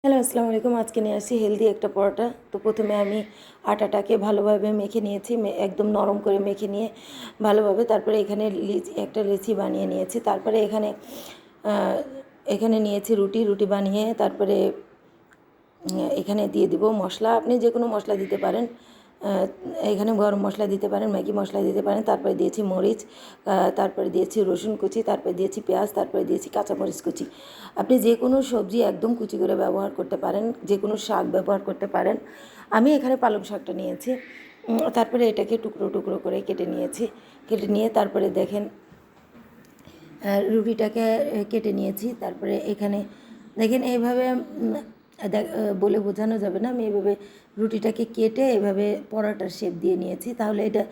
Hello, আসসালামু আলাইকুম। আজকে নিয়ে আসছি হেলদি একটা পরোটা। তো প্রথমে আমি আটাটাকে ভালোভাবে মেখে নিয়েছি, একদম নরম করে মেখে নিয়ে ভালোভাবে তারপরে এখানে একটা লেচি বানিয়ে নিয়েছি। তারপরে এখানে নিয়েছি রুটি বানিয়ে তারপরে এখানে দিয়ে দিব মশলা। আপনি যে কোনো মশলা দিতে পারেন, এখানে গরম মশলা দিতে পারেন, ম্যাগি মশলা দিতে পারেন। তারপরে দিয়েছি মরিচ, তারপরে দিয়েছি রসুন কুচি, তারপরে দিয়েছি পেঁয়াজ, তারপরে দিয়েছি কাঁচামরিচ কুচি। আপনি যে কোনো সবজি একদম কুচি করে ব্যবহার করতে পারেন, যে কোনো শাক ব্যবহার করতে পারেন। আমি এখানে পালং শাকটা নিয়েছি। তারপরে এটাকে টুকরো টুকরো করে কেটে নিয়েছি। কেটে নিয়ে তারপরে দেখেন রুটিটাকে কেটে নিয়েছি। তারপরে এখানে দেখেন এইভাবে বলে বোঝানো যাবে না, আমি এভাবে রুটিটাকে কেটে এভাবে পরোটার শেপ দিয়ে নিয়েছি। তাহলে এটা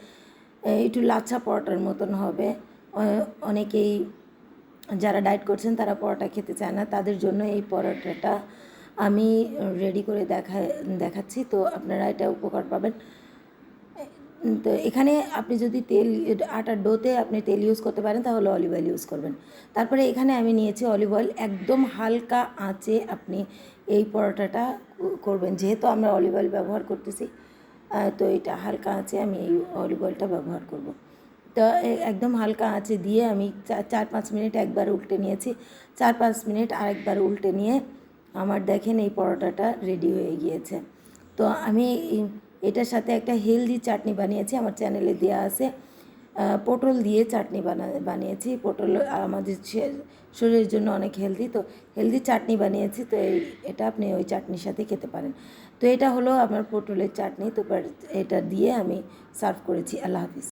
একটু লাচ্ছা পরোটার মতন হবে। অনেকেই যারা ডায়েট করছেন তারা পরোটা খেতে চায় না, তাদের জন্য এই পরোটাটা আমি রেডি করে দেখাচ্ছি। তো আপনারা এটা উপকার পাবেন। তো এখানে আপনি যদি আটার ডোতে আপনি তেল ইউজ করতে পারেন তাহলে অলিভ অয়েল ইউজ করবেন। তারপরে এখানে আমি নিয়েছি অলিভ অয়েল। একদম হালকা আঁচে আপনি এই পরোটাটা করবেন, যেহেতু আমরা অলিভ অয়েল ব্যবহার করতেছি। তো এটা হালকা আঁচে আমি এই অলিভ অয়েলটা ব্যবহার করব। তো একদম হালকা আঁচে দিয়ে আমি 4-5 মিনিট একবার উল্টে নিয়েছি। 4-5 মিনিট আরেকবার উল্টে নিয়ে আমার দেখেন এই পরোটাটা রেডি হয়ে গিয়েছে। তো আমি এটার সাথে একটা হেলদি চাটনি বানিয়েছি, আমার চ্যানেলে দেওয়া আছে। পটল দিয়ে চাটনি বানিয়েছি। পটল আমাদের শরীরের জন্য অনেক হেলদি, তো হেলদি চাটনি বানিয়েছি। তো এটা আপনি ওই চাটনির সাথে খেতে পারেন। তো এটা হলো আমার পটলের চাটনি। তো এটা দিয়ে আমি সার্ভ করেছি। আল্লাহ হাফিজ।